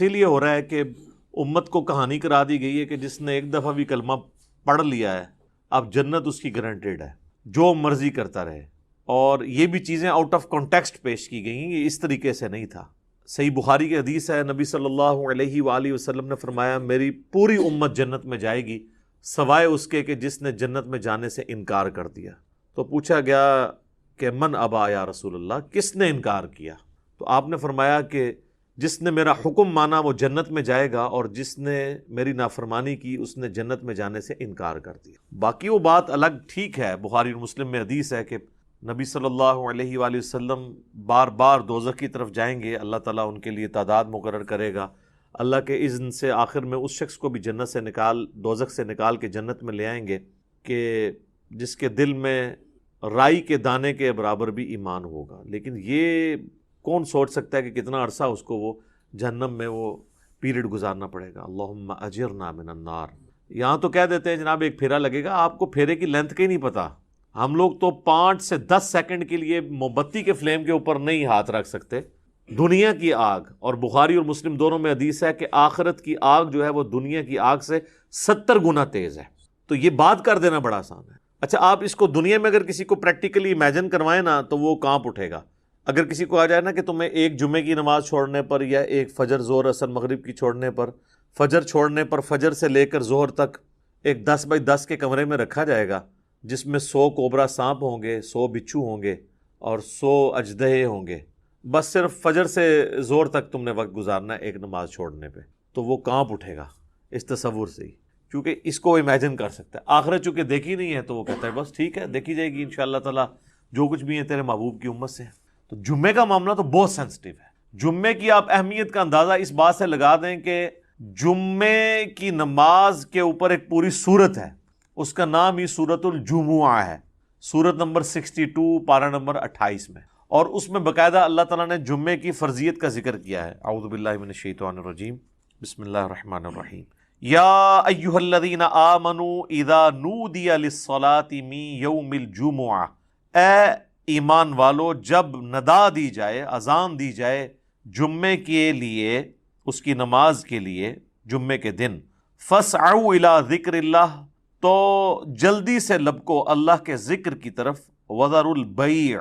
اسی لیے ہو رہا ہے کہ امت کو کہانی کرا دی گئی ہے کہ جس نے ایک دفعہ بھی کلمہ پڑھ لیا ہے اب جنت اس کی گارنٹیڈ ہے، جو مرضی کرتا رہے۔ اور یہ بھی چیزیں آؤٹ آف کانٹیکسٹ پیش کی گئی ہیں، یہ اس طریقے سے نہیں تھا۔ صحیح بخاری کی حدیث ہے، نبی صلی اللہ علیہ وآلہ وسلم نے فرمایا میری پوری امت جنت میں جائے گی سوائے اس کے کہ جس نے جنت میں جانے سے انکار کر دیا۔ تو پوچھا گیا کہ من ابا یا رسول اللہ، کس نے انکار کیا؟ تو آپ نے فرمایا کہ جس نے میرا حکم مانا وہ جنت میں جائے گا، اور جس نے میری نافرمانی کی اس نے جنت میں جانے سے انکار کر دیا۔ باقی وہ بات الگ ٹھیک ہے، بخاری اور مسلم میں حدیث ہے کہ نبی صلی اللہ علیہ وآلہ وسلم بار بار دوزخ کی طرف جائیں گے، اللہ تعالیٰ ان کے لیے تعداد مقرر کرے گا، اللہ کے اذن سے آخر میں اس شخص کو بھی جنت سے دوزخ سے نکال کے جنت میں لے آئیں گے کہ جس کے دل میں رائی کے دانے کے برابر بھی ایمان ہوگا۔ لیکن یہ کون سوچ سکتا ہے کہ کتنا عرصہ اس کو وہ جہنم میں وہ پیریڈ گزارنا پڑے گا۔ اللہم اجرنا من النار۔ یہاں تو کہہ دیتے ہیں جناب ایک پھیرا لگے گا، آپ کو پھیرے کی لینتھ کا ہی نہیں پتا۔ ہم لوگ تو 5 سے 10 سیکنڈ کے لیے موم بتی کے فلیم کے اوپر نہیں ہاتھ رکھ سکتے۔ دنیا کی آگ، اور بخاری اور مسلم دونوں میں حدیث ہے کہ آخرت کی آگ جو ہے وہ دنیا کی آگ سے 70 گنا تیز ہے۔ تو یہ بات کر دینا بڑا آسان ہے۔ اچھا آپ اس کو دنیا میں اگر کسی کو پریکٹیکلی امیجن کروائیں نا تو وہ کانپ اٹھے گا۔ اگر کسی کو آ جائے نا کہ تمہیں ایک جمعے کی نماز چھوڑنے پر یا ایک فجر ظہر عصر مغرب کی چھوڑنے پر، فجر چھوڑنے پر فجر سے لے کر ظہر تک ایک 10 بائی 10 کے کمرے میں رکھا جائے گا جس میں 100 کوبرا سانپ ہوں گے، 100 بچھو ہوں گے اور 100 اژدہے ہوں گے، بس صرف فجر سے ظہر تک تم نے وقت گزارنا ہے ایک نماز چھوڑنے پہ، تو وہ کانپ اٹھے گا اس تصور سے ہی، کیونکہ اس کو امیجن کر سکتا ہے۔ آخرت چونکہ دیکھی نہیں ہے تو وہ کہتا ہے بس ٹھیک ہے دیکھی جائے گی انشاءاللہ تعالیٰ، جو کچھ بھی ہے تیرے محبوب کی امت سے۔ تو جمعے کا معاملہ تو بہت سینسٹیو ہے۔ جمعے کی آپ اہمیت کا اندازہ اس بات سے لگا دیں کہ جمعے کی نماز کے اوپر ایک پوری سورت ہے، اس کا نام ہی سورۃ الجمعہ ہے، سورت نمبر 62 پارہ نمبر 28 میں، اور اس میں باقاعدہ اللہ تعالیٰ نے جمعے کی فرضیت کا ذکر کیا ہے۔ اعوذ باللہ من الشیطان الرجیم، بسم اللہ الرحمن الرحیم۔ یا ایھا الذین آمنوا اذا نودی للصلاۃ من یوم الجمعہ، اے ایمان والو جب ندا دی جائے، اذان دی جائے جمعے کے لیے، اس کی نماز کے لیے جمعے کے دن، فاسعوا الی ذکر اللہ، تو جلدی سے لبکو اللہ کے ذکر کی طرف، وذروا البیع،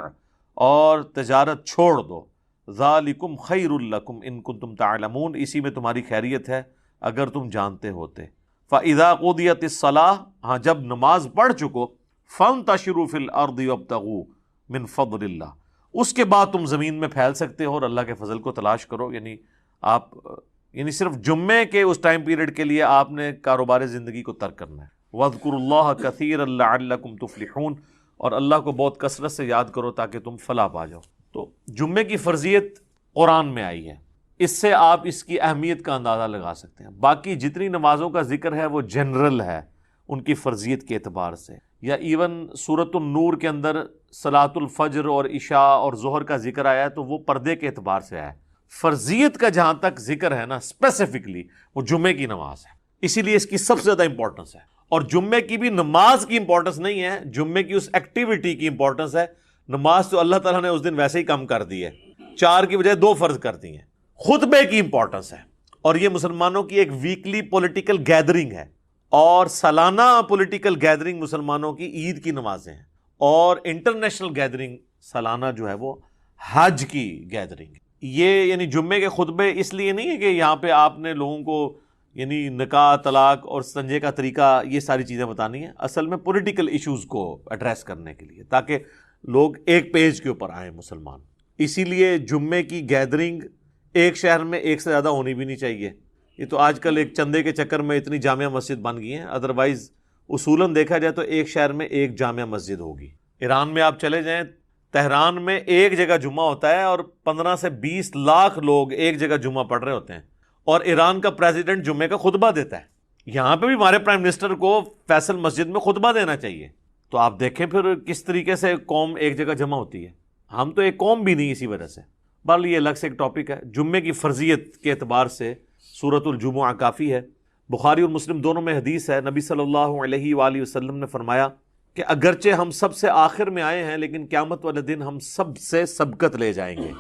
اور تجارت چھوڑ دو، ذالکم خیر لکم ان کنتم تعلمون، اسی میں تمہاری خیریت ہے اگر تم جانتے ہوتے۔ فاذا قضیت الصلاۃ، ہاں جب نماز پڑھ چکو، فانتشروا فی الارض وابتغوا من فضل اللہ، اس کے بعد تم زمین میں پھیل سکتے ہو اور اللہ کے فضل کو تلاش کرو۔ یعنی صرف جمعے کے اس ٹائم پیریڈ کے لیے آپ نے کاروبار زندگی کو ترک کرنا ہے۔ وَاذْكُرُوا اللَّهَ كَثِيرًا لَعَلَّكُمْ تُفْلِحُونَ، اور اللہ کو بہت کثرت سے یاد کرو تاکہ تم فلاح پا جاؤ۔ تو جمعے کی فرضیت قرآن میں آئی ہے، اس سے آپ اس کی اہمیت کا اندازہ لگا سکتے ہیں۔ باقی جتنی نمازوں کا ذکر ہے وہ جنرل ہے ان کی فرضیت کے اعتبار سے، یا ایون سورۃ النور کے اندر صلاۃ الفجر اور عشاء اور ظہر کا ذکر آیا ہے تو وہ پردے کے اعتبار سے آیا ہے۔ فرضیت کا جہاں تک ذکر ہے نا اسپیسیفکلی وہ جمعے کی نماز ہے، اسی لیے اس کی سب سے زیادہ امپورٹنس ہے۔ اور جمعے کی بھی نماز کی امپورٹنس نہیں ہے، جمعے کی اس ایکٹیویٹی کی امپورٹنس ہے۔ نماز تو اللہ تعالیٰ نے اس دن ویسے ہی کم کر دی ہے، 4 کی بجائے 2 فرض کر دی ہیں۔ خطبے کی امپورٹنس ہے، اور یہ مسلمانوں کی ایک ویکلی پولیٹیکل گیدرنگ ہے، اور سالانہ پولیٹیکل گیدرنگ مسلمانوں کی عید کی نمازیں ہیں، اور انٹرنیشنل گیدرنگ سالانہ جو ہے وہ حج کی گیدرنگ ہے۔ یہ یعنی جمعے کے خطبے اس لیے نہیں ہے کہ یہاں پہ آپ نے لوگوں کو یعنی نکاح، طلاق اور استنجے کا طریقہ یہ ساری چیزیں بتانی ہیں، اصل میں پولیٹیکل ایشوز کو ایڈریس کرنے کے لیے، تاکہ لوگ ایک پیج کے اوپر آئیں مسلمان۔ اسی لیے جمعے کی گیدرنگ ایک شہر میں ایک سے زیادہ ہونی بھی نہیں چاہیے۔ یہ تو آج کل ایک چندے کے چکر میں اتنی جامع مسجد بن گئی ہیں، ادروائز اصولاً دیکھا جائے تو ایک شہر میں ایک جامع مسجد ہوگی۔ ایران میں آپ چلے جائیں، تہران میں ایک جگہ جمعہ ہوتا ہے اور 15 سے 20 لاکھ لوگ ایک جگہ جمعہ پڑھ رہے ہوتے ہیں، اور ایران کا پریزیڈنٹ جمعے کا خطبہ دیتا ہے۔ یہاں پہ بھی ہمارے پرائم منسٹر کو فیصل مسجد میں خطبہ دینا چاہیے۔ تو آپ دیکھیں پھر کس طریقے سے قوم ایک جگہ جمع ہوتی ہے۔ ہم تو ایک قوم بھی نہیں اسی وجہ سے۔ بہرحال یہ الگ سے ایک ٹاپک ہے۔ جمعے کی فرضیت کے اعتبار سے سورۃ الجمعہ کافی ہے۔ بخاری اور مسلم دونوں میں حدیث ہے، نبی صلی اللہ علیہ وآلہ وسلم نے فرمایا کہ اگرچہ ہم سب سے آخر میں آئے ہیں لیکن قیامت والے دن ہم سب سے سبقت لے جائیں گے،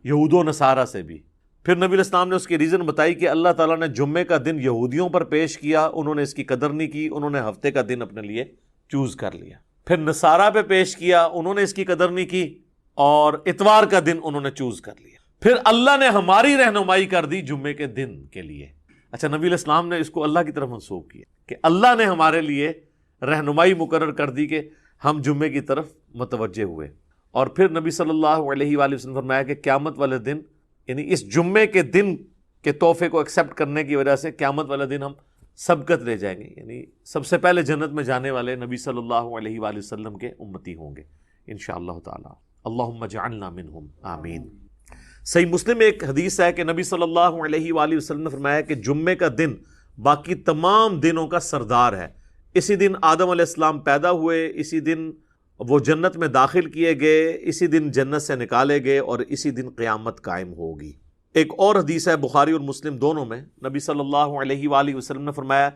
یہود و نصارہ سے بھی۔ پھر نبی علیہ السلام نے اس کی ریزن بتائی کہ اللہ تعالیٰ نے جمعے کا دن یہودیوں پر پیش کیا، انہوں نے اس کی قدر نہیں کی، انہوں نے ہفتے کا دن اپنے لیے چوز کر لیا۔ پھر نصارہ پہ پیش کیا، انہوں نے اس کی قدر نہیں کی اور اتوار کا دن انہوں نے چوز کر لیا۔ پھر اللہ نے ہماری رہنمائی کر دی جمعے کے دن کے لیے۔ اچھا، نبی علیہ السلام نے اس کو اللہ کی طرف منسوب کیا کہ اللہ نے ہمارے لیے رہنمائی مقرر کر دی کہ ہم جمعے کی طرف متوجہ ہوئے۔ اور پھر نبی صلی اللہ علیہ وآلہ وسلم فرمایا کہ قیامت والے دن، یعنی اس جمعے کے دن کے تحفے کو ایکسیپٹ کرنے کی وجہ سے قیامت والے دن ہم سبقت لے جائیں گے، یعنی سب سے پہلے جنت میں جانے والے نبی صلی اللہ علیہ وآلہ وسلم کے امتی ہوں گے انشاءاللہ تعالی۔ اللہم اجعلنا منہم، آمین۔ صحیح مسلم میں ایک حدیث ہے کہ نبی صلی اللہ علیہ وآلہ وسلم نے فرمایا کہ جمعے کا دن باقی تمام دنوں کا سردار ہے۔ اسی دن آدم علیہ السلام پیدا ہوئے، اسی دن وہ جنت میں داخل کیے گئے، اسی دن جنت سے نکالے گئے اور اسی دن قیامت قائم ہوگی۔ ایک اور حدیث ہے بخاری اور مسلم دونوں میں، نبی صلی اللہ علیہ وآلہ وسلم نے فرمایا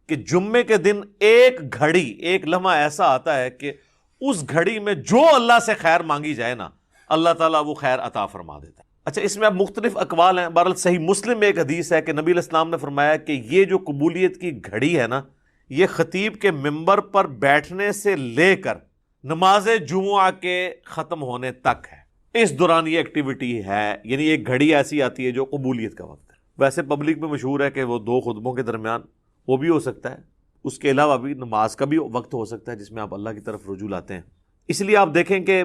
کہ جمعے کے دن ایک گھڑی، ایک لمحہ ایسا آتا ہے کہ اس گھڑی میں جو اللہ سے خیر مانگی جائے نا، اللہ تعالیٰ وہ خیر عطا فرما دیتا ہے۔ اچھا، اس میں اب مختلف اقوال ہیں، بہرحال صحیح مسلم میں ایک حدیث ہے کہ نبی علیہ السلام نے فرمایا کہ یہ جو قبولیت کی گھڑی ہے نا، یہ خطیب کے ممبر پر بیٹھنے سے لے کر نماز جمعہ کے ختم ہونے تک ہے، اس دوران یہ ایکٹیویٹی ہے، یعنی ایک گھڑی ایسی آتی ہے جو قبولیت کا وقت ہے۔ ویسے پبلک میں مشہور ہے کہ وہ دو خطبوں کے درمیان وہ بھی ہو سکتا ہے، اس کے علاوہ بھی نماز کا بھی وقت ہو سکتا ہے جس میں آپ اللہ کی طرف رجوع لاتے ہیں۔ اس لیے آپ دیکھیں کہ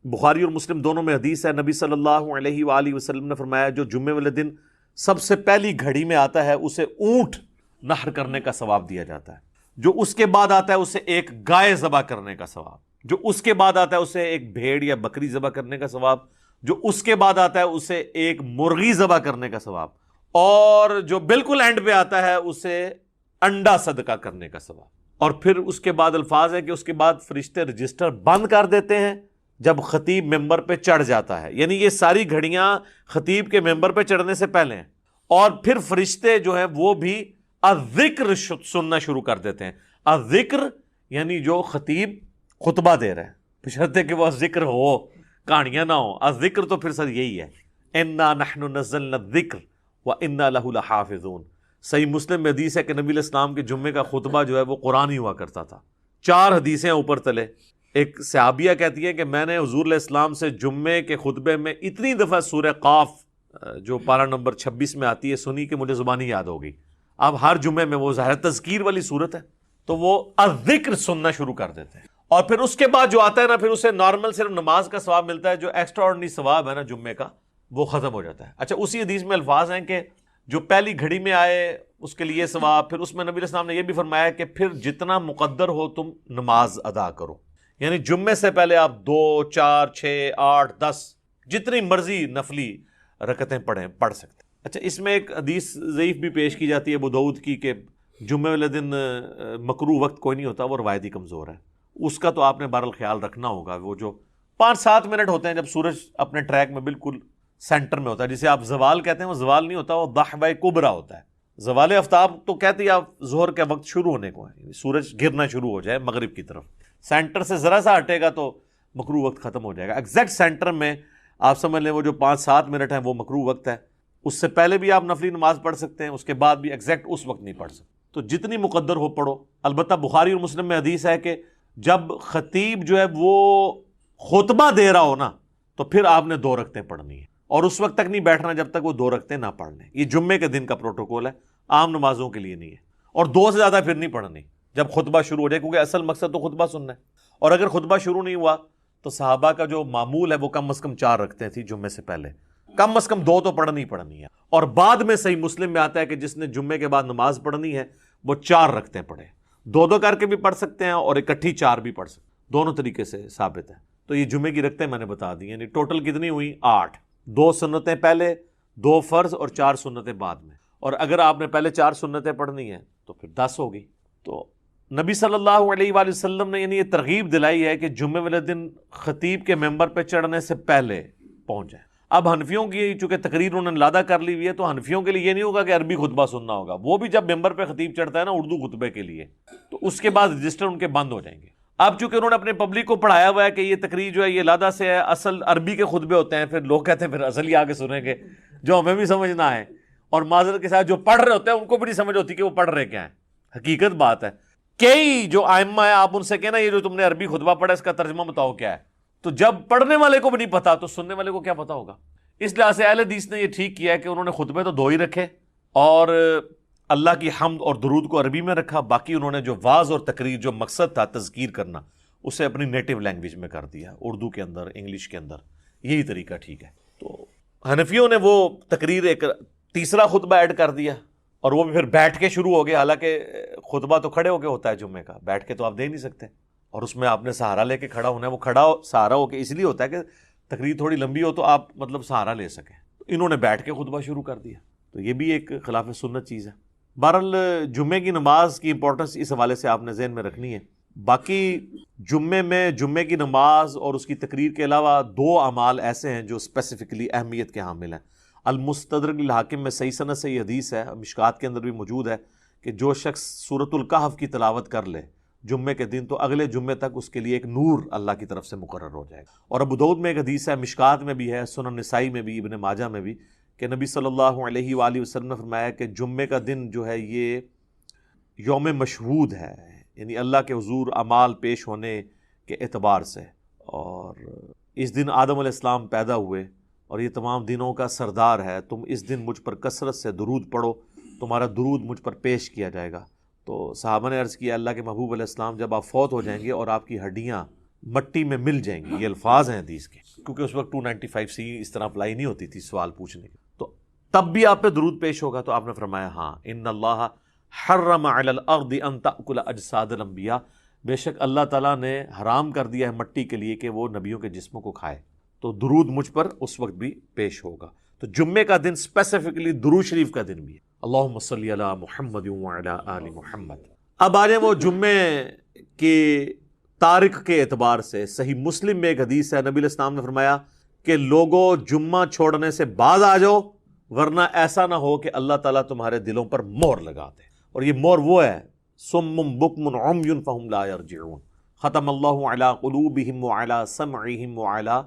بخاری اور مسلم دونوں میں حدیث ہے، نبی صلی اللہ علیہ وآلہ وسلم نے فرمایا جو جمعے والے دن سب سے پہلی گھڑی میں آتا ہے اسے اونٹ نحر کرنے کا ثواب دیا جاتا ہے، جو اس کے بعد آتا ہے اسے ایک گائے ذبح کرنے کا ثواب، جو اس کے بعد آتا ہے اسے ایک بھیڑ یا بکری ذبح کرنے کا ثواب، جو اس کے بعد آتا ہے اسے ایک مرغی ذبح کرنے کا ثواب، اور جو بالکل اینڈ پہ آتا ہے اسے انڈا صدقہ کرنے کا ثواب۔ اور پھر اس کے بعد الفاظ ہے کہ اس کے بعد فرشتے رجسٹر بند کر دیتے ہیں جب خطیب ممبر پہ چڑھ جاتا ہے، یعنی یہ ساری گھڑیاں خطیب کے ممبر پہ چڑھنے سے پہلے ہیں، اور پھر فرشتے جو ہیں وہ بھی الذکر سننا شروع کر دیتے ہیں۔ الذکر یعنی جو خطیب خطبہ دے رہے ہیں، بشرطے کہ وہ ذکر ہو، کہانیاں نہ ہوں۔ الذکر تو پھر سر یہی ہے، انا نحن نزلنا الذکر وانا لہ لحافظون۔ صحیح مسلم میں حدیث ہے کہ نبی علیہ السلام کے جمعے کا خطبہ جو ہے وہ قرآن ہی ہوا کرتا تھا۔ 4 حدیثیں اوپر تلے۔ ایک صحابیہ کہتی ہے کہ میں نے حضور علیہ السلام سے جمعے کے خطبے میں اتنی دفعہ سورہ قاف جو پارہ نمبر 26 میں آتی ہے سنی کہ مجھے زبانی یاد ہو گئی۔ اب ہر جمعے میں وہ ظاہر تذکیر والی صورت ہے تو وہ الذکر سننا شروع کر دیتے ہیں، اور پھر اس کے بعد جو آتا ہے نا، پھر اسے نارمل صرف نماز کا ثواب ملتا ہے، جو ایکسٹرا آرڈنری ثواب ہے نا جمعے کا وہ ختم ہو جاتا ہے۔ اچھا، اسی حدیث میں الفاظ ہیں کہ جو پہلی گھڑی میں آئے اس کے لیے ثواب، پھر اس میں نبی علیہ السلام نے یہ بھی فرمایا کہ پھر جتنا مقدر ہو تم نماز ادا کرو، یعنی جمعے سے پہلے آپ 2 4 6 8 10 جتنی مرضی نفلی رکعتیں پڑھ سکتے ہیں۔ اچھا، اس میں ایک حدیث ضعیف بھی پیش کی جاتی ہے ابو داؤد کی کہ جمعے والے دن مکروہ وقت کوئی نہیں ہوتا، وہ روایتی کمزور ہے، اس کا تو آپ نے بہرحال خیال رکھنا ہوگا۔ وہ جو 5-7 منٹ ہوتے ہیں جب سورج اپنے ٹریک میں بالکل سینٹر میں ہوتا ہے، جسے آپ زوال کہتے ہیں، وہ زوال نہیں ہوتا، وہ ضحبہ کبریٰ ہوتا ہے۔ زوال آفتاب تو کہتے ہیں آپ ظہر کے وقت شروع ہونے کو ہے، سورج گرنا شروع ہو جائے مغرب کی طرف، سینٹر سے ذرا سا ہٹے گا تو مکروہ وقت ختم ہو جائے گا۔ ایگزیکٹ سینٹر میں آپ سمجھ لیں وہ جو 5-7 منٹ ہیں وہ مکروہ وقت ہے، اس سے پہلے بھی آپ نفلی نماز پڑھ سکتے ہیں، اس کے بعد بھی ایگزیکٹ اس وقت نہیں پڑھ سکتے، تو جتنی مقدر ہو پڑھو۔ البتہ بخاری اور مسلم میں حدیث ہے کہ جب خطیب جو ہے وہ خطبہ دے رہا ہو نا تو پھر آپ نے 2 رکعتیں پڑھنی ہیں، اور اس وقت تک نہیں بیٹھنا جب تک وہ 2 رکعتیں نہ پڑھ لیں۔ یہ جمعے کے دن کا پروٹوکول ہے، عام نمازوں کے لیے نہیں ہے، اور 2 سے زیادہ پھر نہیں پڑھنی جب خطبہ شروع ہو جائے، کیونکہ اصل مقصد تو خطبہ سننا ہے، اور اگر خطبہ شروع نہیں ہوا تو صحابہ کا جو معمول ہے وہ کم از کم 4 رکعتیں تھی جمعے سے پہلے، کم از کم 2 تو پڑھنی ہے۔ اور بعد میں صحیح مسلم میں آتا ہے کہ جس نے جمعے کے بعد نماز پڑھنی ہے وہ 4 رکعتیں پڑھے، 2 کر کے بھی پڑھ سکتے ہیں اور اکٹھی 4 بھی پڑھ سکتے ہیں، دونوں طریقے سے ثابت ہے۔ تو یہ جمعے کی رکعتیں میں نے بتا دی، یعنی ٹوٹل کتنی ہوئی؟ 8، 2 سنتیں پہلے، 2 فرض اور 4 سنتیں بعد میں، اور اگر آپ نے پہلے 4 سنتیں پڑھنی ہیں تو پھر 10 ہوگی۔ تو نبی صلی اللہ علیہ وآلہ وسلم نے یعنی یہ ترغیب دلائی ہے کہ جمعے والے دن خطیب کے ممبر پہ چڑھنے سے پہلے پہنچ جائیں۔ اب حنفیوں کی چونکہ تقریر انہوں نے لادہ کر لی ہوئی ہے، تو حنفیوں کے لیے یہ نہیں ہوگا کہ عربی خطبہ سننا ہوگا، وہ بھی جب ممبر پہ خطیب چڑھتا ہے نا اردو خطبے کے لیے، تو اس کے بعد رجسٹر ان کے بند ہو جائیں گے۔ اب چونکہ انہوں نے اپنے پبلک کو پڑھایا ہوا ہے کہ یہ تقریر جو ہے یہ لادہ سے ہے، اصل عربی کے خطبے ہوتے ہیں، پھر لوگ کہتے ہیں پھر اصل ہی آگے سنیں گے، جو ہمیں بھی سمجھ نہ آئے، اور معذرت کے ساتھ جو پڑھ رہے ہوتے ہیں ان کو بھی نہیں سمجھ ہوتی کہ وہ پڑھ رہے کیا ہیں. حقیقت بات ہے. کئی جو ائمہ ہیں آپ ان سے کہنا یہ جو تم نے عربی خطبہ پڑھا اس کا ترجمہ بتاؤ کیا ہے، تو جب پڑھنے والے کو بھی نہیں پتا تو سننے والے کو کیا پتا ہوگا. اس لحاظ سے اہل حدیث نے یہ ٹھیک کیا ہے کہ انہوں نے خطبے تو 2 ہی رکھے اور اللہ کی حمد اور درود کو عربی میں رکھا، باقی انہوں نے جو واعظ اور تقریر جو مقصد تھا تذکیر کرنا اسے اپنی نیٹو لینگویج میں کر دیا، اردو کے اندر، انگلش کے اندر. یہی طریقہ ٹھیک ہے. تو حنفیوں نے وہ تقریر ایک تیسرا خطبہ ایڈ کر دیا اور وہ بھی پھر بیٹھ کے شروع ہو گیا، حالانکہ خطبہ تو کھڑے ہو کے ہوتا ہے جمعے کا، بیٹھ کے تو آپ دے نہیں سکتے، اور اس میں آپ نے سہارا لے کے کھڑا ہونا ہے. وہ کھڑا سہارا ہو کے اس لیے ہوتا ہے کہ تقریر تھوڑی لمبی ہو تو آپ مطلب سہارا لے سکیں. انہوں نے بیٹھ کے خطبہ شروع کر دیا، تو یہ بھی ایک خلاف سنت چیز ہے. بہرحال جمعے کی نماز کی امپورٹنس اس حوالے سے آپ نے ذہن میں رکھنی ہے. باقی جمعے میں جمعے کی نماز اور اس کی تقریر کے علاوہ 2 اعمال ایسے ہیں جو اسپیسیفکلی اہمیت کے حامل ہیں. المستدرک الحاکم میں صحیح سند سے یہ حدیث ہے، مشکات کے اندر بھی موجود ہے، کہ جو شخص سورۃ الکہف کی تلاوت کر لے جمعے کے دن تو اگلے جمعے تک اس کے لیے ایک نور اللہ کی طرف سے مقرر ہو جائے گا. اور ابو داؤد میں ایک حدیث ہے، مشکات میں بھی ہے، سنن نسائی میں بھی، ابن ماجہ میں بھی، کہ نبی صلی اللہ علیہ وآلہ وسلم نے فرمایا کہ جمعے کا دن جو ہے یہ یوم مشہود ہے، یعنی اللہ کے حضور اعمال پیش ہونے کے اعتبار سے. اور اس دن آدم علیہ السلام پیدا ہوئے اور یہ تمام دنوں کا سردار ہے. تم اس دن مجھ پر کثرت سے درود پڑھو، تمہارا درود مجھ پر پیش کیا جائے گا. تو صحابہ نے عرض کیا اللہ کے محبوب علیہ السلام جب آپ فوت ہو جائیں گے اور آپ کی ہڈیاں مٹی میں مل جائیں گی، یہ الفاظ ہیں حدیث کے، کیونکہ اس وقت 295 اس طرح اپلائی نہیں ہوتی تھی سوال پوچھنے کی، تو تب بھی آپ پہ درود پیش ہوگا. تو آپ نے فرمایا ہاں، ان اللہ حرم علی الارض ان تأکل اجساد الانبیاء، بے شک اللہ تعالیٰ نے حرام کر دیا ہے مٹی کے لیے کہ وہ نبیوں کے جسموں کو کھائے. تو درود مجھ پر اس وقت بھی پیش ہوگا. تو جمعے کا دن اسپیسیفکلی درود شریف کا دن بھی ہے. اللہم صلی علی محمد وعلی آل محمد. اب آ جائیں وہ جمعے کے تاریخ کے اعتبار سے. صحیح مسلم میں ایک حدیث ہے، نبی علیہ السلام نے فرمایا کہ لوگوں جمعہ چھوڑنے سے بعد آ جاؤ، ورنہ ایسا نہ ہو کہ اللہ تعالیٰ تمہارے دلوں پر مہر لگا دے. اور یہ مہر وہ ہے صم بکم عمی فہم لا یرجعون، ختم اللہ علی قلوبہم وعلی سمعہم وعلی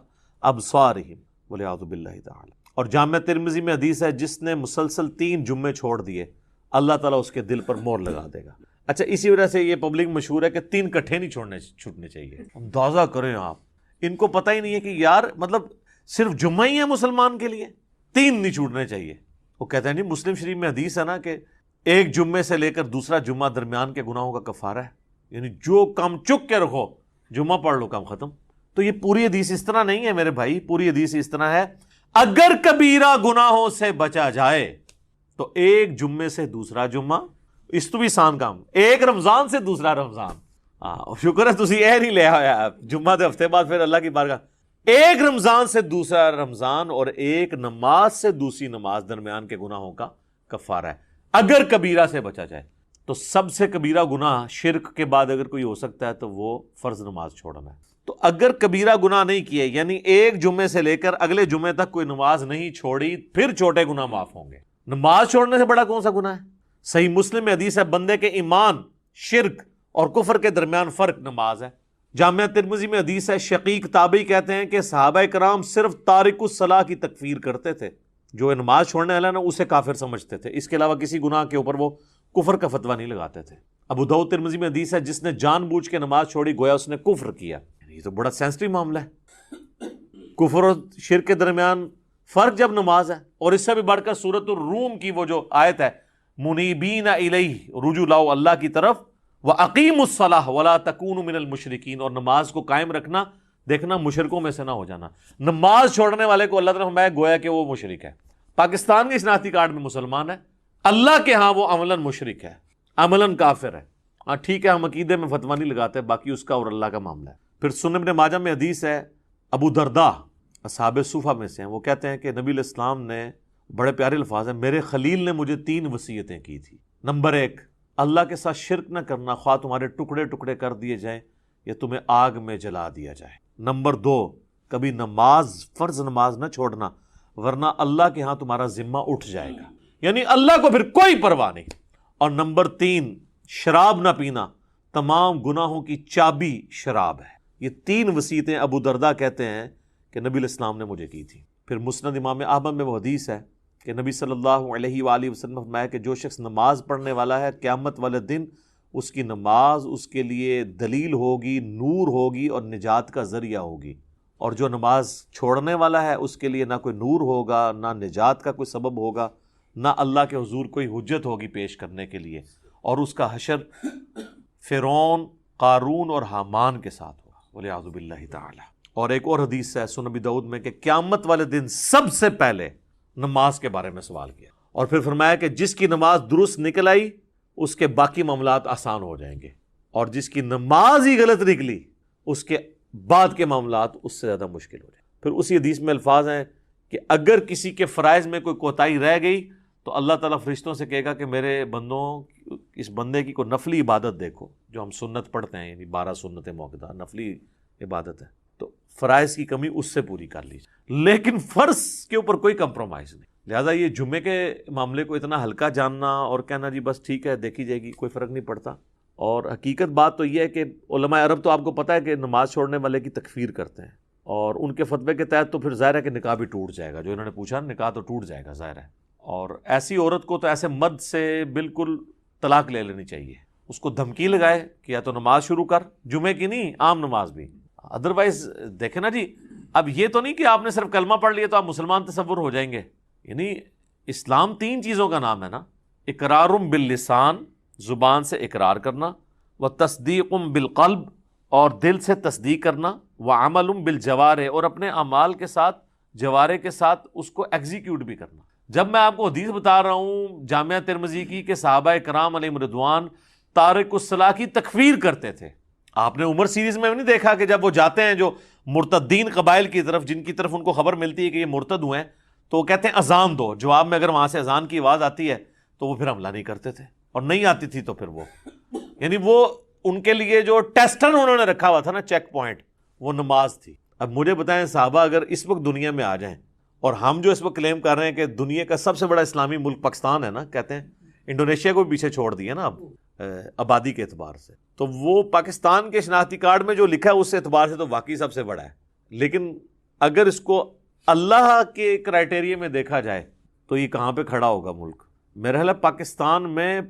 ابصارہم والعیاذ باللہ تعالی. اور جامع ترمذی میں حدیث ہے جس نے مسلسل 3 جمعے چھوڑ دیے اللہ تعالیٰ اس کے دل پر مہر لگا دے گا. اچھا، اسی وجہ سے یہ پبلک مشہور ہے کہ 3 کٹھے نہیں چھوٹنے چاہیے. اندازہ کریں آپ، ان کو پتہ ہی نہیں ہے کہ یار مطلب صرف جمعہ ہی ہے مسلمان کے لیے، 3 نہیں چھوٹنے چاہیے. وہ کہتے ہیں نہیں، مسلم شریف میں حدیث ہے نا کہ ایک جمعے سے لے کر دوسرا جمعہ درمیان کے گناہوں کا کفارہ ہے، یعنی جو کام چک کے رکھو جمعہ پڑھ لو کام ختم. تو یہ پوری حدیث اس طرح نہیں ہے میرے بھائی، پوری حدیث اس طرح ہے اگر کبیرہ گناہوں سے بچا جائے تو ایک جمعے سے دوسرا جمعہ، اس تو بھی آسان کام، ایک رمضان سے دوسرا رمضان. شکر ہے تسی اے نہیں لے آیا جمعہ دے ہفتے بعد پھر اللہ کی بارگاہ. ایک رمضان سے دوسرا رمضان اور ایک نماز سے دوسری نماز درمیان کے گناہوں کا کفارہ ہے اگر کبیرہ سے بچا جائے. تو سب سے کبیرہ گناہ شرک کے بعد اگر کوئی ہو سکتا ہے تو وہ فرض نماز چھوڑنا ہے. تو اگر کبیرہ گناہ نہیں کیے، یعنی ایک جمعے سے لے کر اگلے جمعے تک کوئی نماز نہیں چھوڑی، پھر چھوٹے گناہ معاف ہوں گے. نماز چھوڑنے سے بڑا کون سا گناہ ہے؟ صحیح مسلم میں حدیث ہے بندے کے ایمان، شرک اور کفر کے درمیان فرق نماز ہے. جامعہ ترمذی میں حدیث ہے شقیق تابعی کہتے ہیں کہ صحابہ کرام صرف تارک الصلاح کی تکفیر کرتے تھے، جو نماز چھوڑنے والا نا اسے کافر سمجھتے تھے، اس کے علاوہ کسی گناہ کے اوپر وہ کفر کا فتویٰ نہیں لگاتے تھے. ابو داؤد ترمذی میں حدیث ہے جس نے جان بوجھ کے نماز چھوڑی گویا اس نے کفر کیا. یہ تو بڑا سینسٹیو معاملہ ہے، کفر اور شرک کے درمیان فرق جب نماز ہے. اور اس سے بھی بڑھ کر سورۃ الروم کی وہ جو آیت ہے منیبین الیہ، رجوع لاؤ اللہ کی طرف، وَأَقِیمُوا الصَّلَاةَ وَلَا تَکُونُوا مِنَ الْمُشْرِکِینَ، اور نماز کو قائم رکھنا، دیکھنا مشرکوں میں سے نہ ہو جانا. نماز چھوڑنے والے کو اللہ تعالیٰ فرمایا گویا کہ وہ مشرک ہے. پاکستان کے شناختی کارڈ میں مسلمان ہے، اللہ کے ہاں وہ عملاً مشرک ہے، عملاً کافر ہے. ہاں ٹھیک ہے، ہم عقیدے میں فتویٰ نہیں لگاتے، باقی اس کا اور اللہ کا معاملہ ہے. پھر سنن ابن ماجہ میں حدیث ہے، ابو درداء اصحاب صوفہ میں سے ہیں، وہ کہتے ہیں کہ نبی علیہ السلام نے، بڑے پیارے الفاظ ہیں، میرے خلیل نے مجھے 3 وصیتیں کی تھی. نمبر 1، اللہ کے ساتھ شرک نہ کرنا، خواہ تمہارے ٹکڑے ٹکڑے کر دیے جائیں یا تمہیں آگ میں جلا دیا جائے. نمبر 2، کبھی نماز، فرض نماز نہ چھوڑنا ورنہ اللہ کے ہاں تمہارا ذمہ اٹھ جائے گا، یعنی اللہ کو پھر کوئی پرواہ نہیں. اور نمبر 3، شراب نہ پینا، تمام گناہوں کی چابی شراب ہے. یہ 3 وصیتیں ابو درداء کہتے ہیں کہ نبی علیہ السلام نے مجھے کی تھی. پھر مسند امام احمد میں وہ حدیث ہے کہ نبی صلی اللہ علیہ وآلہ وسلم نے فرمایا کہ جو شخص نماز پڑھنے والا ہے قیامت والے دن اس کی نماز اس کے لیے دلیل ہوگی، نور ہوگی اور نجات کا ذریعہ ہوگی، اور جو نماز چھوڑنے والا ہے اس کے لیے نہ کوئی نور ہوگا، نہ نجات کا کوئی سبب ہوگا، نہ اللہ کے حضور کوئی حجت ہوگی پیش کرنے کے لیے، اور اس کا حشر فرعون، قارون اور حامان کے ساتھ ہوگا والعیاذ باللہ تعالی۔ اور ایک اور حدیث ہے سنن ابی داؤد میں کہ قیامت والے دن سب سے پہلے نماز کے بارے میں سوال کیا، اور پھر فرمایا کہ جس کی نماز درست نکل آئی اس کے باقی معاملات آسان ہو جائیں گے، اور جس کی نماز ہی غلط نکلی اس کے بعد کے معاملات اس سے زیادہ مشکل ہو جائیں۔ پھر اسی حدیث میں الفاظ ہیں کہ اگر کسی کے فرائض میں کوئی کوتاہی رہ گئی تو اللہ تعالیٰ فرشتوں سے کہے گا کہ میرے بندوں اس بندے کی کوئی نفلی عبادت دیکھو، جو ہم سنت پڑھتے ہیں، یعنی 12 سنت موقعہ نفلی عبادت ہے، تو فرائض کی کمی اس سے پوری کر لیجیے، لیکن فرض کے اوپر کوئی کمپرومائز نہیں۔ لہٰذا یہ جمعے کے معاملے کو اتنا ہلکا جاننا اور کہنا جی بس ٹھیک ہے دیکھی جائے گی، کوئی فرق نہیں پڑتا۔ اور حقیقت بات تو یہ ہے کہ علماء عرب تو آپ کو پتہ ہے کہ نماز چھوڑنے والے کی تکفیر کرتے ہیں، اور ان کے فتوے کے تحت تو پھر ظاہر ہے کہ نکاح بھی ٹوٹ جائے گا، جو انہوں نے پوچھا نکاح تو ٹوٹ جائے گا ظاہر ہے، اور ایسی عورت کو تو ایسے مرد سے بالکل طلاق لے لینی چاہیے، اس کو دھمکی لگائے کہ یا تو نماز شروع کر، جمعے کی نہیں عام نماز بھی، ادروائز دیکھیں نا جی، اب یہ تو نہیں کہ آپ نے صرف کلمہ پڑھ لیا تو آپ مسلمان تصور ہو جائیں گے، یعنی اسلام 3 چیزوں کا نام ہے نا، اقرار باللسان، زبان سے اقرار کرنا، و تصدیق بالقلب، اور دل سے تصدیق کرنا، وعمل بالجوارح، اور اپنے اعمال کے ساتھ، جوارح کے ساتھ اس کو ایگزیکیوٹ بھی کرنا۔ جب میں آپ کو حدیث بتا رہا ہوں جامعہ ترمذی کی کہ صحابہ کرام علیہم رضوان تارک الصلاح کی تکفیر کرتے تھے، آپ نے عمر سیریز میں نہیں دیکھا کہ جب وہ جاتے ہیں جو مرتدین قبائل کی طرف، جن کی طرف ان کو خبر ملتی ہے کہ یہ مرتد ہوئے ہیں، تو وہ کہتے ہیں اذان دو، جواب میں اگر وہاں سے اذان کی آواز آتی ہے تو وہ پھر حملہ نہیں کرتے تھے، اور نہیں آتی تھی تو پھر وہ یعنی وہ ان کے لیے جو ٹیسٹن انہوں نے رکھا ہوا تھا نا، چیک پوائنٹ، وہ نماز تھی۔ اب مجھے بتائیں صحابہ اگر اس وقت دنیا میں آ جائیں، اور ہم جو اس وقت کلیم کر رہے ہیں کہ دنیا کا سب سے بڑا اسلامی ملک پاکستان ہے نا، کہتے ہیں انڈونیشیا کو بھی پیچھے چھوڑ دیا نا اب آبادی کے اعتبار سے، تو وہ پاکستان کے شناختی کارڈ میں جو لکھا ہے اس اعتبار سے تو واقعی سب سے بڑا ہے، لیکن اگر اس کو اللہ کے کرائٹیریا میں دیکھا جائے تو یہ کہاں پہ کھڑا ہوگا ملک؟ میرا خیال ہے پاکستان میں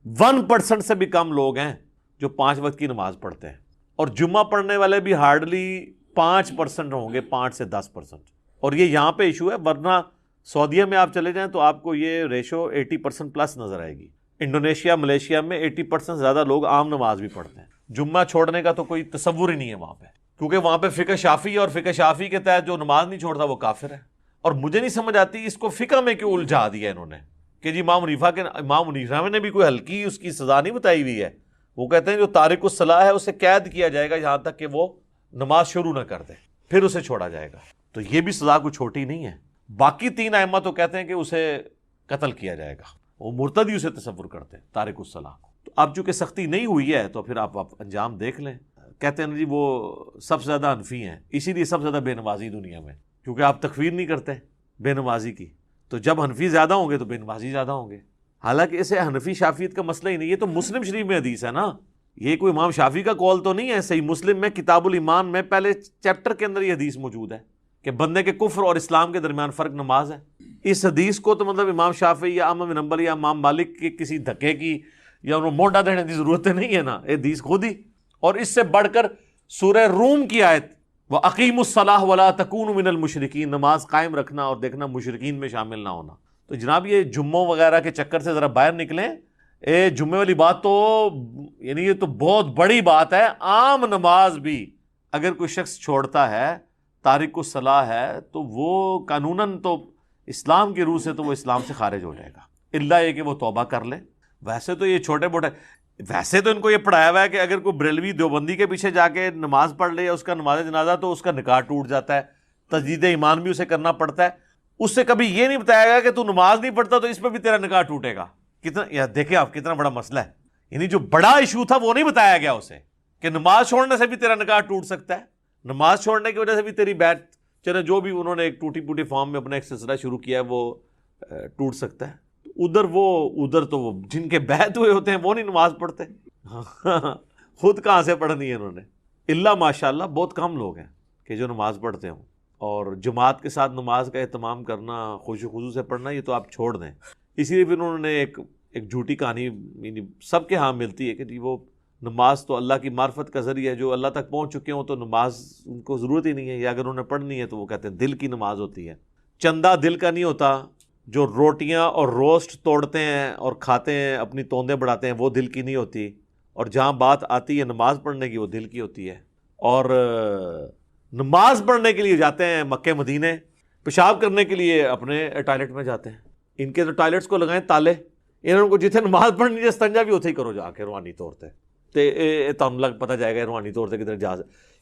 1% سے بھی کم لوگ ہیں جو 5 وقت کی نماز پڑھتے ہیں، اور جمعہ پڑھنے والے بھی ہارڈلی 5% ہوں گے، 5 سے 10%، اور یہ یہاں پہ ایشو ہے، ورنہ سعودیہ میں آپ چلے جائیں تو آپ کو یہ ریشو 80% پلس نظر آئے گی۔ انڈونیشیا، ملیشیا میں 80% زیادہ لوگ عام نماز بھی پڑھتے ہیں، جمعہ چھوڑنے کا تو کوئی تصور ہی نہیں ہے وہاں پہ، کیونکہ وہاں پہ فقہ شافعی، اور فقہ شافعی کے تحت جو نماز نہیں چھوڑتا وہ کافر ہے۔ اور مجھے نہیں سمجھ آتی اس کو فقہ میں کیوں الجھا دیا انہوں نے کہ جی امام حنیفہ نے بھی کوئی ہلکی اس کی سزا نہیں بتائی ہوئی ہے، وہ کہتے ہیں جو تارک الصلاح ہے اسے قید کیا جائے گا یہاں تک کہ وہ نماز شروع نہ کر دے، پھر اسے چھوڑا جائے گا، تو یہ بھی سزا کوئی چھوٹی نہیں ہے۔ باقی 3 ائمہ تو کہتے ہیں کہ اسے قتل کیا جائے گا، وہ مرتدی اسے تصور کرتے ہیں تارک الصلاح کو۔ تو اب چونکہ سختی نہیں ہوئی ہے تو پھر آپ انجام دیکھ لیں۔ کہتے ہیں جی وہ سب سے زیادہ حنفی ہیں، اسی لیے سب سے زیادہ بے نمازی دنیا میں، کیونکہ آپ تکفیر نہیں کرتے بے نمازی کی، تو جب حنفی زیادہ ہوں گے تو بے نمازی زیادہ ہوں گے۔ حالانکہ اسے حنفی شافیت کا مسئلہ ہی نہیں، یہ تو مسلم شریف میں حدیث ہے نا، یہ کوئی امام شافعی کا قول تو نہیں ہے۔ صحیح مسلم میں کتاب الایمان میں پہلے چیپٹر کے اندر یہ حدیث موجود ہے کہ بندے کے کفر اور اسلام کے درمیان فرق نماز ہے۔ اس حدیث کو تو مطلب امام شافعی یا احمد بن حنبل یا امام مالک کے کسی دھکے کی یا انہوں موڈا دینے کی ضرورت نہیں ہے نا، یہ حدیث خود ہی۔ اور اس سے بڑھ کر سورہ روم کی آیت وَأَقِیمُوا الصَّلَاةَ وَلَا تَکُونُوا مِنَ الْمُشْرِکِینَ، نماز قائم رکھنا اور دیکھنا مشرکین میں شامل نہ ہونا۔ تو جناب یہ جمعوں وغیرہ کے چکر سے ذرا باہر نکلیں، جمعے والی بات تو یعنی یہ تو بہت بڑی بات ہے۔ عام نماز بھی اگر کوئی شخص چھوڑتا ہے، تارک الصلاح ہے، تو وہ قانوناً تو اسلام کی روح سے تو وہ اسلام سے خارج ہو جائے گا، الا یہ کہ وہ توبہ کر لے۔ ویسے تو یہ چھوٹے موٹے، ویسے تو ان کو یہ پڑھایا ہوا ہے کہ اگر کوئی بریلوی دیوبندی کے پیچھے جا کے نماز پڑھ لے یا اس کا نماز جنازہ تو اس کا نکاح ٹوٹ جاتا ہے، تجدید ایمان بھی اسے کرنا پڑتا ہے۔ اس سے کبھی یہ نہیں بتایا گیا کہ تو نماز نہیں پڑھتا تو اس پہ بھی تیرا نکاح ٹوٹے گا۔ کتنا یار دیکھیں آپ کتنا بڑا مسئلہ ہے، یعنی جو بڑا ایشو تھا وہ نہیں بتایا گیا اسے کہ نماز چھوڑنے سے بھی تیرا نکاح ٹوٹ سکتا ہے، نماز چھوڑنے کی وجہ سے بھی تیری بیعت، چلے جو بھی انہوں نے ایک ٹوٹی پوٹی فارم میں اپنا ایک سلسلہ شروع کیا ہے وہ ٹوٹ سکتا ہے۔ ادھر تو وہ جن کے بیعت ہوئے ہوتے ہیں وہ نہیں نماز پڑھتے، خود کہاں سے پڑھنی ہے انہوں نے؟ الا ماشاء اللہ بہت کم لوگ ہیں کہ جو نماز پڑھتے ہوں۔ اور جماعت کے ساتھ نماز کا اہتمام کرنا، خشوع و خضوع سے پڑھنا، یہ تو آپ چھوڑ دیں. اسی لیے پھر انہوں نے ایک جھوٹی کہانی یعنی سب کے ہاں ملتی ہے کہ جی وہ نماز تو اللہ کی معرفت کا ذریعہ ہے، جو اللہ تک پہنچ چکے ہوں تو نماز ان کو ضرورت ہی نہیں ہے، یا اگر انہوں نے پڑھنی ہے تو وہ کہتے ہیں دل کی نماز ہوتی ہے. چندہ دل کا نہیں ہوتا. جو روٹیاں اور روسٹ توڑتے ہیں اور کھاتے ہیں، اپنی توندیں بڑھاتے ہیں، وہ دل کی نہیں ہوتی. اور جہاں بات آتی ہے نماز پڑھنے کی، وہ دل کی ہوتی ہے. اور نماز پڑھنے کے لیے جاتے ہیں مکہ مدینے، پیشاب کرنے کے لیے اپنے ٹوائلٹ میں جاتے ہیں. ان کے تو ٹوائلٹس کو لگائیں تالے، انہوں کو جتنے نماز پڑھنی ہے استنجا بھی اتھے ہی کرو جا کے روحانی طور تے تم لگ پتہ جائے گا روحانی طور سے کدھر جا.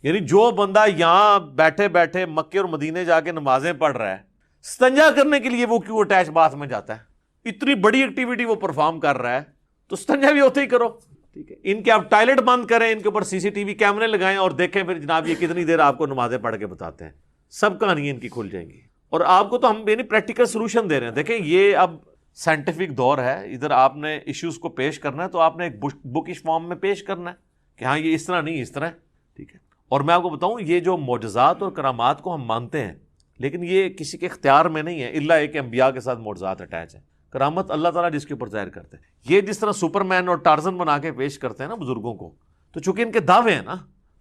یعنی جو بندہ یہاں بیٹھے بیٹھے مکے اور مدینے جا کے نمازیں پڑھ رہا ہے، استنجا کرنے کے لیے وہ کیوں اٹیچ باتھ میں جاتا ہے؟ اتنی بڑی ایکٹیویٹی وہ پرفارم کر رہا ہے تو استنجا بھی اتھے ہی کرو. ٹھیک ہے، ان کے آپ ٹوائلٹ بند کریں، ان کے اوپر سی سی ٹی وی کیمرے لگائیں اور دیکھیں پھر جناب یہ کتنی دیر آپ کو نمازیں پڑھ کے بتاتے ہیں. سب کہانیاں ان کی کھل جائیں گی. اور آپ کو تو ہم یعنی پریکٹیکل سولوشن دے رہے ہیں. دیکھیں یہ اب سائنٹیفک دور ہے، ادھر آپ نے ایشوز کو پیش کرنا ہے تو آپ نے ایک بکش فارم میں پیش کرنا ہے کہ ہاں یہ اس طرح نہیں اس طرح ہے. ٹھیک ہے. اور میں آپ کو بتاؤں یہ جو معجزات اور کرامات کو ہم مانتے ہیں، لیکن یہ کسی کے اختیار میں نہیں ہے، الا ایک انبیاء کے ساتھ معجزات اٹیچ ہیں. کرامت اللہ تعالیٰ جس کے اوپر ظاہر کرتے ہیں. یہ جس طرح سپر مین اور ٹارزن بنا کے پیش کرتے ہیں نا بزرگوں کو، تو چونکہ ان کے دعوے ہیں نا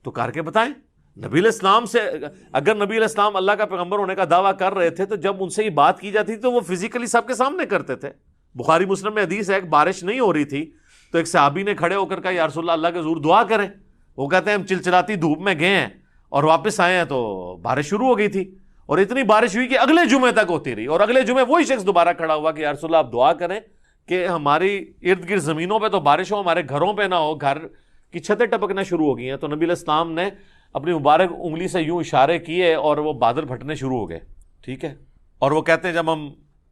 تو کر کے بتائیں. نبی علیہ السلام سے اگر نبی علیہ السلام اللہ کا پیغمبر ہونے کا دعویٰ کر رہے تھے تو جب ان سے یہ بات کی جاتی تھی تو وہ فزیکلی سب کے سامنے کرتے تھے. بخاری مسلم میں حدیث ہے، ایک بارش نہیں ہو رہی تھی تو ایک صحابی نے کھڑے ہو کر کہا یا رسول اللہ کے حضور دعا کریں. وہ کہتے ہیں ہم چلچلاتی دھوپ میں گئے ہیں اور واپس آئے ہیں تو بارش شروع ہو گئی تھی، اور اتنی بارش ہوئی کہ اگلے جمعے تک ہوتی رہی. اور اگلے جمعے وہی شخص دوبارہ کھڑا ہوا کہ یا رسول اللہ آپ دعا کریں کہ ہماری ارد گرد زمینوں پہ تو بارش ہو، ہمارے گھروں پہ نہ ہو، گھر کی چھتیں ٹپکنا شروع ہو گئی ہیں. تو نبی علیہ السلام نے اپنی مبارک انگلی سے یوں اشارے کیے اور وہ بادل پھٹنے شروع ہو گئے. ٹھیک ہے. اور وہ کہتے ہیں جب ہم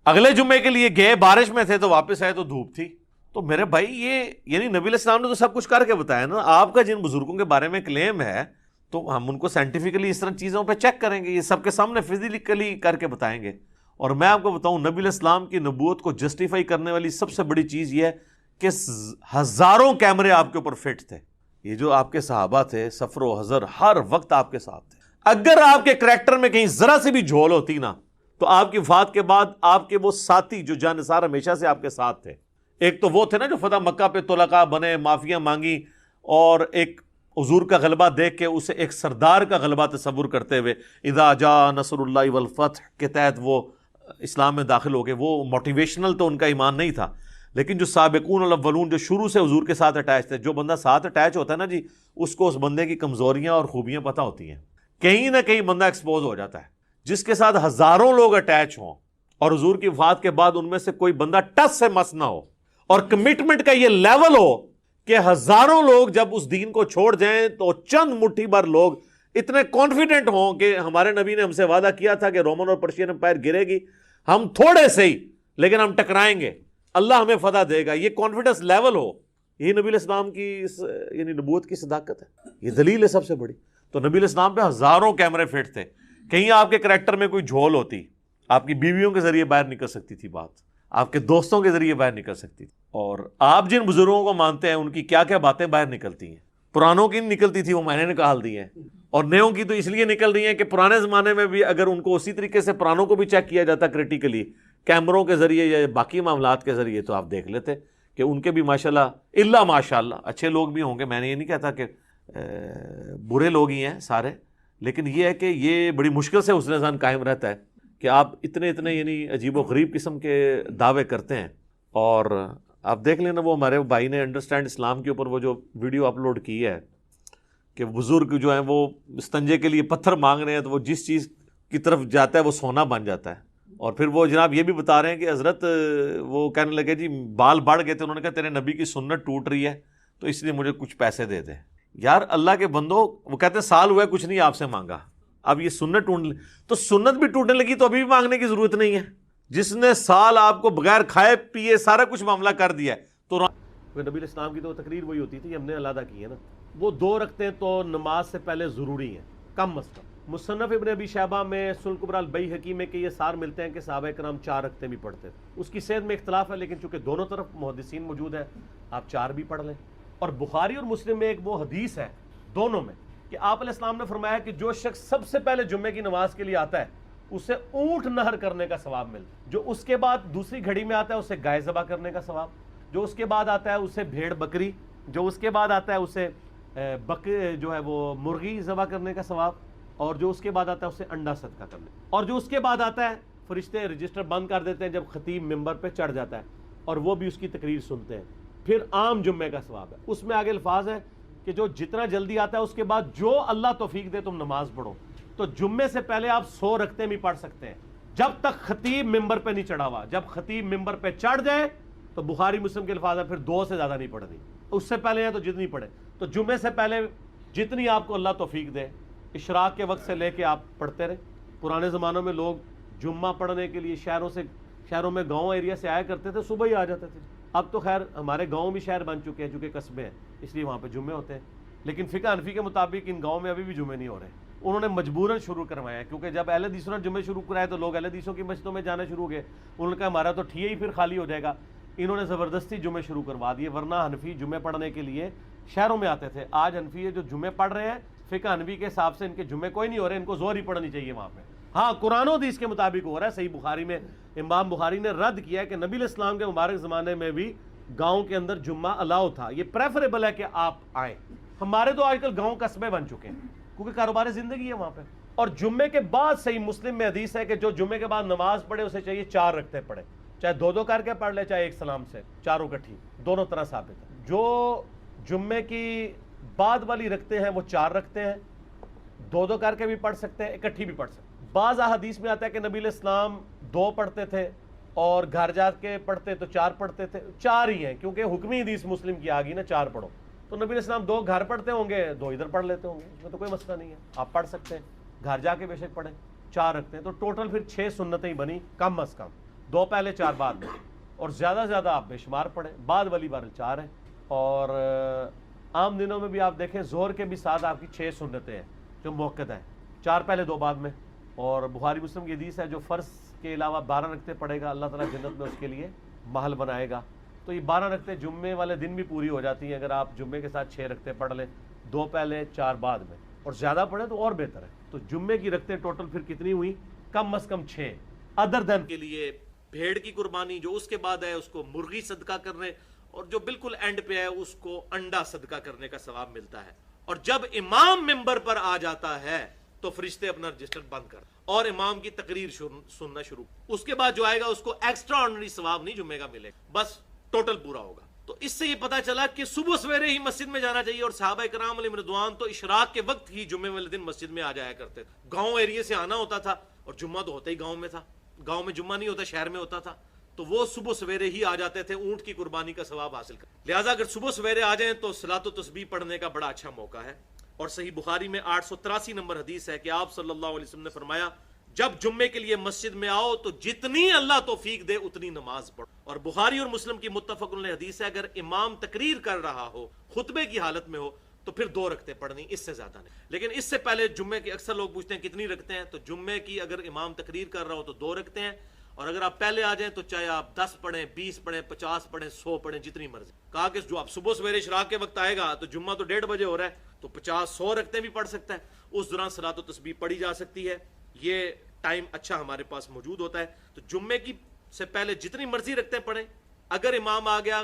اگلے جمعے کے لیے گئے بارش میں تھے تو واپس آئے تو دھوپ تھی. تو میرے بھائی یہ یعنی نبی علیہ السلام نے تو سب کچھ کر کے بتایا نا. آپ کا جن بزرگوں کے بارے میں کلیم ہے تو ہم ان کو سائنٹیفکلی اس طرح چیزوں پہ چیک کریں گے، یہ سب کے سامنے فزیکلی کر کے بتائیں گے. اور میں آپ کو بتاؤں نبی علیہ السلام کی نبوت کو جسٹیفائی کرنے والی سب سے بڑی چیز یہ ہے کہ ہزاروں کیمرے آپ کے اوپر فٹ تھے. یہ جو آپ کے صحابہ تھے سفر و حضر ہر وقت آپ کے ساتھ تھے. اگر آپ کے کریکٹر میں کہیں ذرا سے بھی جھول ہوتی نا تو آپ کی وفات کے بعد آپ کے وہ ساتھی جو جانثار ہمیشہ سے آپ کے ساتھ تھے، ایک تو وہ تھے نا جو فتح مکہ پہ طلقاء بنے، معافیاں مانگی، اور ایک حضور کا غلبہ دیکھ کے اسے ایک سردار کا غلبہ تصور کرتے ہوئے اذا جاء نصر اللہ والفتح کے تحت وہ اسلام میں داخل ہو گئے. وہ موٹیویشنل تو ان کا ایمان نہیں تھا، لیکن جو سابقون الاولون جو شروع سے حضور کے ساتھ اٹیچ تھے، جو بندہ ساتھ اٹیچ ہوتا ہے نا جی اس کو اس بندے کی کمزوریاں اور خوبیاں پتہ ہوتی ہیں. کہیں نہ کہیں بندہ ایکسپوز ہو جاتا ہے. جس کے ساتھ ہزاروں لوگ اٹیچ ہوں اور حضور کی وفات کے بعد ان میں سے کوئی بندہ ٹس سے مس نہ ہو، اور کمٹمنٹ کا یہ لیول ہو کہ ہزاروں لوگ جب اس دین کو چھوڑ جائیں تو چند مٹھی بھر لوگ اتنے کانفیڈنٹ ہوں کہ ہمارے نبی نے ہم سے وعدہ کیا تھا کہ رومن اور پرشین امپائر گرے گی، ہم تھوڑے سے ہی لیکن ہم ٹکرائیں گے، اللہ ہمیں فتح دے گا. یہ کانفیڈنس لیول ہو، یہ نبی علیہ السلام کی یعنی نبوت کی صداقت ہے. یہ دلیل ہے سب سے بڑی. تو نبی علیہ السلام پہ ہزاروں کیمرے فٹ تھے. کہیں آپ کے کریکٹر میں کوئی جھول ہوتی، آپ کی بیویوں کے ذریعے باہر نکل سکتی تھی بات، آپ کے دوستوں کے ذریعے باہر نکل سکتی تھی. اور آپ جن بزرگوں کو مانتے ہیں ان کی کیا کیا باتیں باہر نکلتی ہیں. پرانوں کی نکلتی تھی، وہ میں نے نکال دی ہیں، اور نیوں کی تو اس لیے نکل رہی ہیں کہ پرانے زمانے میں بھی اگر ان کو اسی طریقے سے پرانوں کو بھی چیک کیا جاتا کریٹیکلی کیمروں کے ذریعے یا باقی معاملات کے ذریعے تو آپ دیکھ لیتے کہ ان کے بھی ماشاءاللہ الا ماشاءاللہ اچھے لوگ بھی ہوں گے. میں نے یہ نہیں کہتا کہ برے لوگ ہی ہیں سارے، لیکن یہ ہے کہ یہ بڑی مشکل سے حسن ظن قائم رہتا ہے کہ آپ اتنے یعنی عجیب و غریب قسم کے دعوے کرتے ہیں. اور آپ دیکھ لینا وہ ہمارے بھائی نے انڈرسٹینڈ اسلام کے اوپر وہ جو ویڈیو اپلوڈ کی ہے کہ بزرگ جو ہیں وہ استنجے کے لیے پتھر مانگ رہے ہیں تو وہ جس چیز کی طرف جاتا ہے وہ سونا بن جاتا ہے. اور پھر وہ جناب یہ بھی بتا رہے ہیں کہ حضرت وہ کہنے لگے جی بال بڑھ گئے تھے، انہوں نے کہا تیرے نبی کی سنت ٹوٹ رہی ہے تو اس لیے مجھے کچھ پیسے دے دے. یار اللہ کے بندو، وہ کہتے ہیں سال ہوا ہے کچھ نہیں آپ سے مانگا، اب یہ سنت ٹوٹنے تو سنت بھی ٹوٹنے لگی تو ابھی بھی مانگنے کی ضرورت نہیں ہے. جس نے سال آپ کو بغیر کھائے پیے سارا کچھ معاملہ کر دیا ہے تو نبی علیہ السلام کی تو تقریر وہی ہوتی تھی، ہم نے علیحدہ کی ہے نا. وہ 2 رکعتیں تو نماز سے پہلے ضروری ہیں کم از کم. مصنف ابن ابی شیبہ میں سنن کبری البیہقی میں کہ یہ سار ملتے ہیں کہ صحابہ کرام 4 رکعتیں بھی پڑھتے تھے. اس کی صحت میں اختلاف ہے لیکن چونکہ دونوں طرف محدثین موجود ہیں آپ 4 بھی پڑھ لیں. اور بخاری اور مسلم میں ایک وہ حدیث ہے دونوں میں کہ آپ علیہ السلام نے فرمایا کہ جو شخص سب سے پہلے جمعے کی نماز کے لیے آتا ہے اسے اونٹ نہر کرنے کا ثواب ملتا ہے، جو اس کے بعد دوسری گھڑی میں آتا ہے اسے گائے ذبح کرنے کا ثواب، جو اس کے بعد آتا ہے اسے بھیڑ بکری، جو اس کے بعد آتا ہے اسے جو ہے وہ مرغی ذبح کرنے کا ثواب، اور جو اس کے بعد آتا ہے اسے انڈا صدقہ کرنے، اور جو اس کے بعد آتا ہے فرشتے رجسٹر بند کر دیتے ہیں جب خطیب ممبر پہ چڑھ جاتا ہے اور وہ بھی اس کی تقریر سنتے ہیں، پھر عام جمعے کا ثواب ہے۔ اس میں آگے الفاظ ہے کہ جو جتنا جلدی آتا ہے اس کے بعد جو اللہ توفیق دے تم نماز پڑھو، تو جمعے سے پہلے آپ 100 رکعتیں بھی پڑھ سکتے ہیں جب تک خطیب ممبر پہ نہیں چڑھا ہوا۔ جب خطیب ممبر پہ چڑھ جائے تو بخاری مسلم کے الفاظ ہے پھر 2 سے زیادہ نہیں پڑھنی، اس سے پہلے ہے تو جتنی پڑھے، تو جمعے سے پہلے جتنی آپ کو اللہ توفیق دے، اشراق کے وقت سے لے کے آپ پڑھتے رہے۔ پرانے زمانوں میں لوگ جمعہ پڑھنے کے لیے شہروں میں گاؤں ایریا سے آیا کرتے تھے، صبح ہی آ جاتے تھے۔ اب تو خیر ہمارے گاؤں بھی شہر بن چکے ہیں چونکہ قصبے ہیں، اس لیے وہاں پہ جمعے ہوتے ہیں، لیکن فقہ حنفی کے مطابق ان گاؤں میں ابھی بھی جمعے نہیں ہو رہے۔ انہوں نے مجبوراً شروع کروایا ہے، کیونکہ جب اہل حدیثوں نے جمعے شروع کرائے تو لوگ اہل حدیثوں کی مسجدوں میں جانا شروع ہو گئے، انہوں نے کہا ہمارا تو ٹھیے ہی پھر خالی ہو جائے گا، انہوں نے زبردستی جمعے شروع کروا دیے، ورنہ حنفی جمعے پڑھنے کے لیے شہروں میں آتے تھے۔ آج حنفی جو جمعے پڑھ رہے ہیں فقہ حنفی کے حساب سے ان کے جمعے کوئی نہیں ہو رہے، ان کو زور ہی پڑھنی چاہیے وہاں پہ۔ ہاں قرآن و حدیث کے مطابق ہو رہا ہے۔ صحیح بخاری میں امام بخاری نے رد کیا ہے کہ نبی علیہ السلام کے مبارک زمانے میں بھی گاؤں کے اندر جمعہ الاؤ تھا، یہ پریفریبل ہے کہ آپ آئیں۔ ہمارے تو آج کل گاؤں قصبے بن چکے ہیں کیونکہ کاروبار زندگی ہے وہاں پہ۔ اور جمعے کے بعد صحیح مسلم میں حدیث ہے کہ جو جمعے کے بعد نماز پڑھے اسے چاہیے 4 رکعتیں پڑھے، چاہے 2 کر کے پڑھ لے چاہے ایک سلام سے، چاروں کٹھی، دونوں طرح ثابت ہے۔ جو جمعے کی بعد والی رکھتے ہیں وہ 4 رکھتے ہیں، 2 کر کے بھی پڑھ سکتے ہیں، اکٹھی بھی پڑھ سکتے ہیں۔ بعض احادیث میں آتا ہے کہ نبی علیہ السلام 2 پڑھتے تھے اور گھر جا کے پڑھتے تو 4 پڑھتے تھے، 4 ہی ہیں کیونکہ حکمی حدیث مسلم کی آ گئی نا 4 پڑھو، تو نبی علیہ السلام 2 گھر پڑھتے ہوں گے 2 ادھر پڑھ لیتے ہوں گے، اس میں تو کوئی مسئلہ نہیں ہے، آپ پڑھ سکتے ہیں، گھر جا کے بے شک پڑھیں، 4 رکھتے ہیں، تو ٹوٹل پھر 6 سنتیں ہی بنی کم از کم، 2 پہلے 4 بعد میں، اور زیادہ سے زیادہ آپ بے شمار پڑھیں، بعد والی بار 4 ہیں۔ اور عام دنوں میں بھی آپ دیکھیں ظہر کے بھی ساتھ آپ کی 6 سنتیں ہیں جو موقت ہیں، 4 پہلے 2 بعد میں۔ اور بخاری مسلم کی حدیث ہے جو فرض کے علاوہ 12 رکعتیں پڑھے گا اللہ تعالیٰ جنت میں اس کے لیے محل بنائے گا، تو یہ 12 رکعتیں جمعے والے دن بھی پوری ہو جاتی ہیں اگر آپ جمعے کے ساتھ 6 رکعتیں پڑھ لیں، 2 پہلے 4 بعد میں، اور زیادہ پڑھیں تو اور بہتر ہے۔ تو جمعے کی رکعتیں ٹوٹل پھر کتنی ہوئی؟ کم از کم 6۔ ادر دین کے لیے بھیڑ کی قربانی، جو اس کے بعد ہے اس کو مرغی صدقہ کرنے، اور جو بالکل اینڈ پہ ہے اس کو انڈا صدقہ کرنے کا ثواب ملتا ہے۔ اور جب امام ممبر پر آ جاتا ہے تو فرشتے اپنا رجسٹر بند کر اور امام کی تقریر سننا شروع، اس کے بعد جو آئے گا اس کو ایکسٹرا آرڈنری ثواب نہیں جمعے کا ملے گا، بس ٹوٹل پورا ہوگا۔ تو اس سے یہ پتا چلا کہ صبح سویرے ہی مسجد میں جانا چاہیے، اور صحابہ کرام علیہم رضوان تو اشراق کے وقت ہی جمعے والے دن مسجد میں آ جایا کرتے تھے۔ گاؤں ایریے سے آنا ہوتا تھا اور جمعہ تو ہوتا ہی گاؤں میں تھا، گاؤں میں جمعہ نہیں ہوتا شہر میں ہوتا تھا، تو وہ صبح سویرے ہی آ جاتے تھے اونٹ کی قربانی کا ثواب حاصل کر۔ لہٰذا اگر صبح سویرے آ جائیں تو صلاۃ و تسبیح پڑھنے کا بڑا اچھا موقع ہے۔ اور صحیح بخاری میں 883 نمبر حدیث ہے کہ آپ صلی اللہ علیہ وسلم نے فرمایا جب جمعے کے لیے مسجد میں آؤ تو جتنی اللہ توفیق دے اتنی نماز پڑھو۔ اور بخاری اور مسلم کی متفق علیہ حدیث ہے اگر امام تقریر کر رہا ہو خطبے کی حالت میں ہو تو پھر 2 رکعتیں پڑھنی، اس سے زیادہ نہیں۔ لیکن اس سے پہلے جمعے کے اکثر لوگ پوچھتے ہیں کتنی رکعتیں ہیں، تو جمعے کی اگر امام تقریر کر رہا ہو تو 2 رکعتیں ہیں، اور اگر آپ پہلے آ جائیں تو چاہے آپ 10 پڑھیں، 20 پڑھیں، 50 پڑھیں، 100 پڑھیں، جتنی مرضی۔ کہا کہ جو آپ صبح سویرے اشراق کے وقت آئے گا تو جمعہ تو 1:30 بجے ہو رہا ہے تو 50-100 رکعتیں بھی پڑھ سکتا ہے، اس دوران صلاۃ و تسبیح پڑھی جا سکتی ہے، یہ ٹائم اچھا ہمارے پاس موجود ہوتا ہے۔ تو جمعے کی سے پہلے جتنی مرضی رکعتیں پڑھیں، اگر امام آ گیا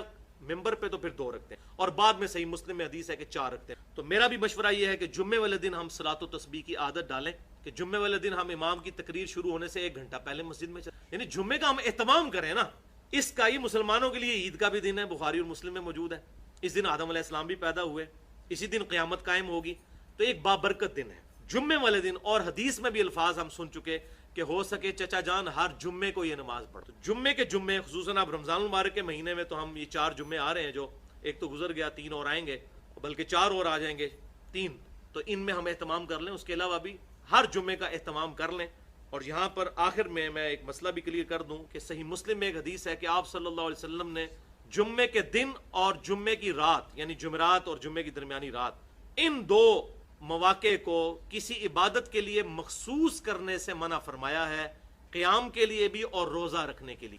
ممبر پہ تو پھر 2 رکعتیں، اور بعد میں صحیح مسلم میں حدیث ہے کہ 4 رکعتیں۔ تو میرا بھی مشورہ یہ ہے کہ جمعے والے دن ہم صلاۃ و تسبیح کی عادت ڈالیں کہ جمعے والے دن ہم امام کی تقریر شروع ہونے سے 1 گھنٹہ پہلے مسجد میں چلیں، یعنی جمعے کا ہم اہتمام کریں نا۔ اس کا یہ مسلمانوں کے لیے عید کا بھی دن ہے، بخاری اور مسلم میں موجود ہے، اس دن آدم علیہ السلام بھی پیدا ہوئے، اسی دن قیامت قائم ہوگی، تو ایک بابرکت دن ہے جمعے والے دن۔ اور حدیث میں بھی الفاظ ہم سن چکے کہ ہو سکے چچا جان ہر جمعے کو یہ نماز پڑھ۔ تو جمعے کے جمعے خصوصاً اب رمضان المبارک کے مہینے میں تو ہم یہ 4 جمعے آ رہے ہیں، جو ایک تو گزر گیا، 3 اور آئیں گے، بلکہ 4 اور آ جائیں گے، 3، تو ان میں ہم اہتمام کر لیں۔ اس کے علاوہ بھی ہر جمعے کا اہتمام کر لیں۔ اور یہاں پر آخر میں ایک مسئلہ بھی کلیئر کر دوں کہ صحیح مسلم میں ایک حدیث ہے کہ آپ صلی اللہ علیہ وسلم نے جمعے کے دن اور جمعے کی رات، یعنی جمعرات اور جمعے کی درمیانی رات، ان 2 مواقع کو کسی عبادت کے لیے مخصوص کرنے سے منع فرمایا ہے، قیام کے لیے بھی اور روزہ رکھنے کے لیے۔